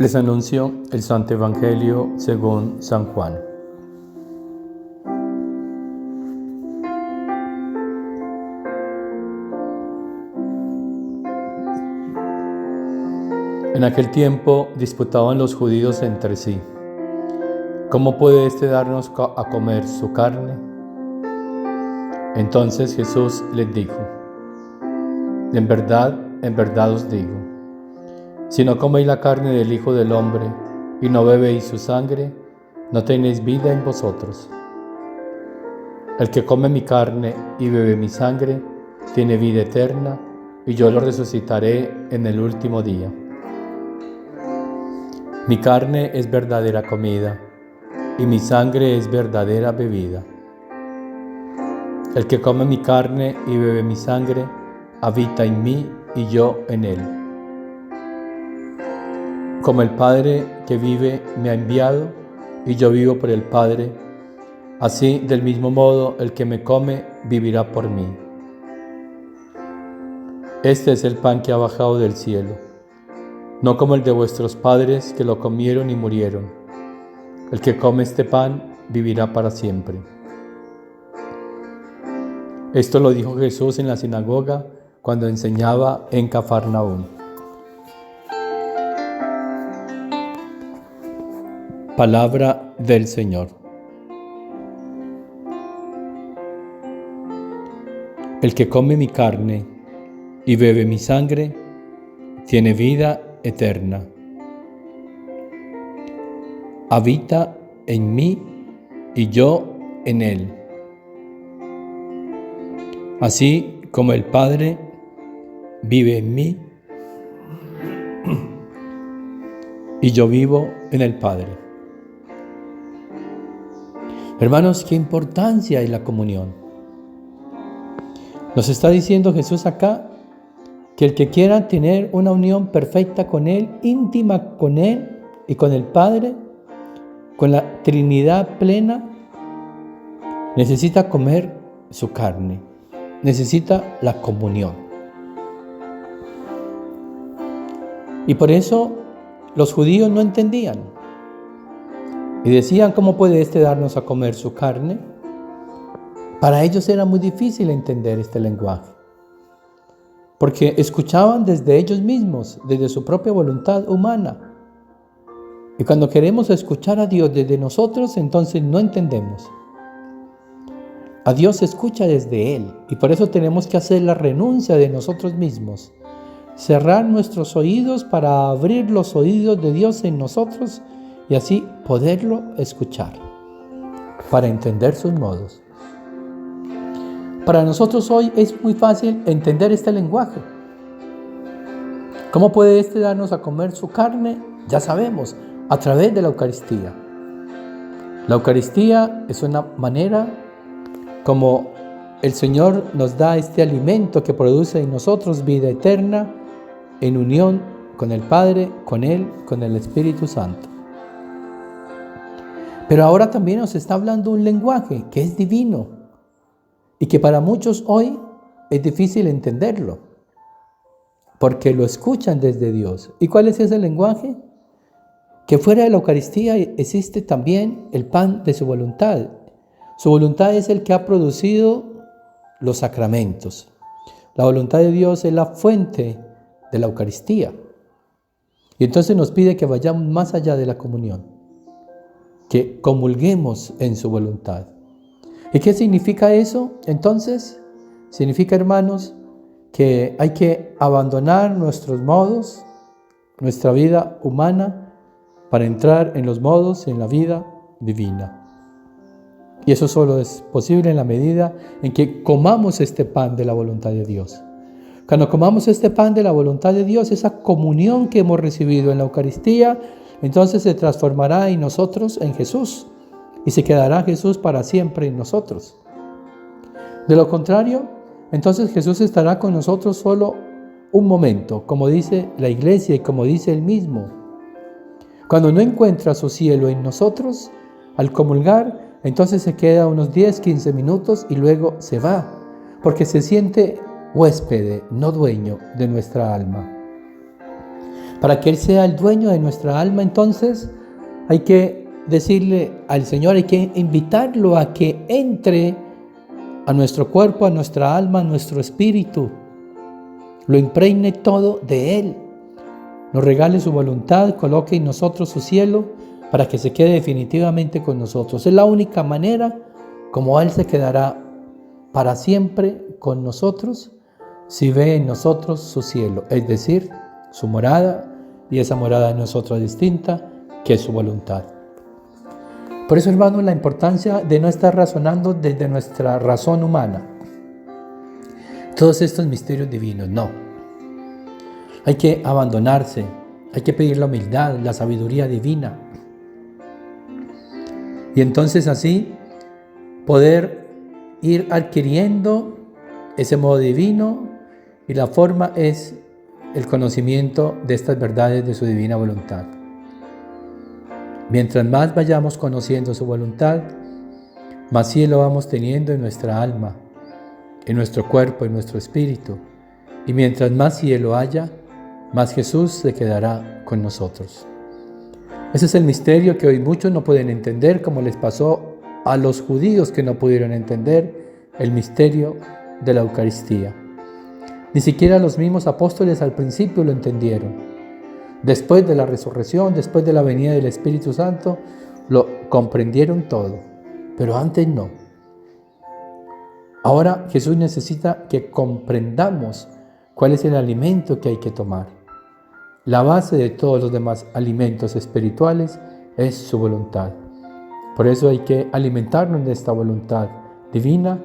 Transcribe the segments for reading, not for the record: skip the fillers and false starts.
Les anuncio el Santo Evangelio según San Juan. En aquel tiempo disputaban los judíos entre sí: ¿cómo puede éste darnos a comer su carne? Entonces Jesús les dijo: en verdad os digo, si no coméis la carne del Hijo del Hombre y no bebéis su sangre, no tenéis vida en vosotros. El que come mi carne y bebe mi sangre tiene vida eterna, y yo lo resucitaré en el último día. Mi carne es verdadera comida, y mi sangre es verdadera bebida. El que come mi carne y bebe mi sangre, habita en mí y yo en él. Como el Padre que vive me ha enviado, y yo vivo por el Padre, así del mismo modo el que me come vivirá por mí. Este es el pan que ha bajado del cielo, no como el de vuestros padres que lo comieron y murieron. El que come este pan vivirá para siempre. Esto lo dijo Jesús en la sinagoga cuando enseñaba en Cafarnaúm. Palabra del Señor. El que come mi carne y bebe mi sangre tiene vida eterna. Habita en mí y yo en él. Así como el Padre vive en mí y yo vivo en el Padre. Hermanos, qué importancia hay la comunión. Nos está diciendo Jesús acá que el que quiera tener una unión perfecta con Él, íntima con Él y con el Padre, con la Trinidad plena, necesita comer su carne, necesita la comunión. Y por eso los judíos no entendían. Y decían: ¿cómo puede éste darnos a comer su carne? Para ellos era muy difícil entender este lenguaje, porque escuchaban desde ellos mismos, desde su propia voluntad humana. Y cuando queremos escuchar a Dios desde nosotros, entonces no entendemos. A Dios se escucha desde Él, y por eso tenemos que hacer la renuncia de nosotros mismos, cerrar nuestros oídos para abrir los oídos de Dios en nosotros y así poderlo escuchar, para entender sus modos. Para nosotros hoy es muy fácil entender este lenguaje. ¿Cómo puede éste darnos a comer su carne? Ya sabemos, a través de la Eucaristía. La Eucaristía es una manera como el Señor nos da este alimento que produce en nosotros vida eterna, en unión con el Padre, con Él, con el Espíritu Santo. Pero ahora también nos está hablando un lenguaje que es divino y que para muchos hoy es difícil entenderlo, porque lo escuchan desde Dios. ¿Y cuál es ese lenguaje? Que fuera de la Eucaristía existe también el pan de su voluntad. Su voluntad es el que ha producido los sacramentos. La voluntad de Dios es la fuente de la Eucaristía. Y entonces nos pide que vayamos más allá de la comunión, que comulguemos en su voluntad. ¿Y qué significa eso? Entonces, significa, hermanos, que hay que abandonar nuestros modos, nuestra vida humana, para entrar en los modos en la vida divina. Y eso solo es posible en la medida en que comamos este pan de la voluntad de Dios. Cuando comamos este pan de la voluntad de Dios, esa comunión que hemos recibido en la Eucaristía, entonces se transformará en nosotros en Jesús y se quedará Jesús para siempre en nosotros. De lo contrario, entonces Jesús estará con nosotros solo un momento, como dice la Iglesia y como dice Él mismo. Cuando no encuentra su cielo en nosotros, al comulgar, entonces se queda unos 10, 15 minutos y luego se va, porque se siente huésped, no dueño de nuestra alma. Para que Él sea el dueño de nuestra alma, entonces hay que decirle al Señor, hay que invitarlo a que entre a nuestro cuerpo, a nuestra alma, a nuestro espíritu, lo impregne todo de Él, nos regale su voluntad, coloque en nosotros su cielo para que se quede definitivamente con nosotros. Es la única manera como Él se quedará para siempre con nosotros si ve en nosotros su cielo, es decir, su morada, y esa morada en nosotros distinta, que es su voluntad. Por eso, hermanos, la importancia de no estar razonando desde nuestra razón humana. Todos estos misterios divinos, no. Hay que abandonarse, hay que pedir la humildad, la sabiduría divina. Y entonces así poder ir adquiriendo ese modo divino, y la forma es el conocimiento de estas verdades de su divina voluntad. Mientras más vayamos conociendo su voluntad, más cielo vamos teniendo en nuestra alma, en nuestro cuerpo, en nuestro espíritu. Y mientras más cielo haya, más Jesús se quedará con nosotros. Ese es el misterio que hoy muchos no pueden entender, como les pasó a los judíos que no pudieron entender el misterio de la Eucaristía. Ni siquiera los mismos apóstoles al principio lo entendieron. Después de la resurrección, después de la venida del Espíritu Santo, lo comprendieron todo, pero antes no. Ahora Jesús necesita que comprendamos cuál es el alimento que hay que tomar. La base de todos los demás alimentos espirituales es su voluntad. Por eso hay que alimentarnos de esta voluntad divina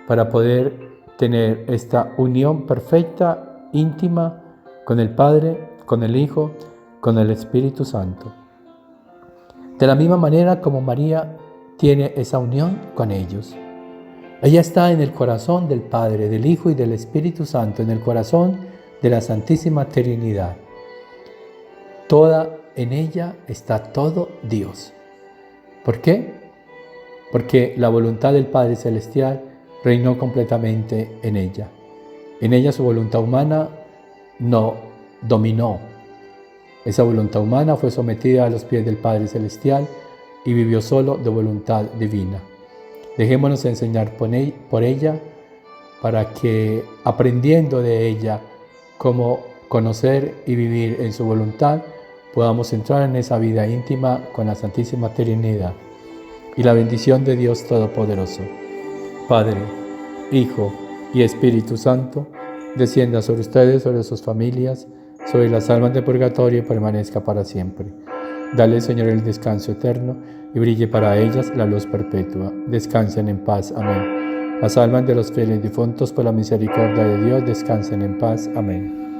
para poder tener esta unión perfecta, íntima, con el Padre, con el Hijo, con el Espíritu Santo. De la misma manera como María tiene esa unión con ellos. Ella está en el corazón del Padre, del Hijo y del Espíritu Santo, en el corazón de la Santísima Trinidad. En ella está todo Dios. ¿Por qué? Porque la voluntad del Padre Celestial reinó completamente en ella. En ella su voluntad humana no dominó. Esa voluntad humana fue sometida a los pies del Padre Celestial y vivió solo de voluntad divina. Dejémonos enseñar por ella para que, aprendiendo de ella cómo conocer y vivir en su voluntad, podamos entrar en esa vida íntima con la Santísima Trinidad. Y la bendición de Dios Todopoderoso, Padre, Hijo y Espíritu Santo, descienda sobre ustedes, sobre sus familias, sobre las almas de purgatorio y permanezca para siempre. Dale, Señor, el descanso eterno y brille para ellas la luz perpetua. Descansen en paz. Amén. Las almas de los fieles difuntos, por la misericordia de Dios, descansen en paz. Amén.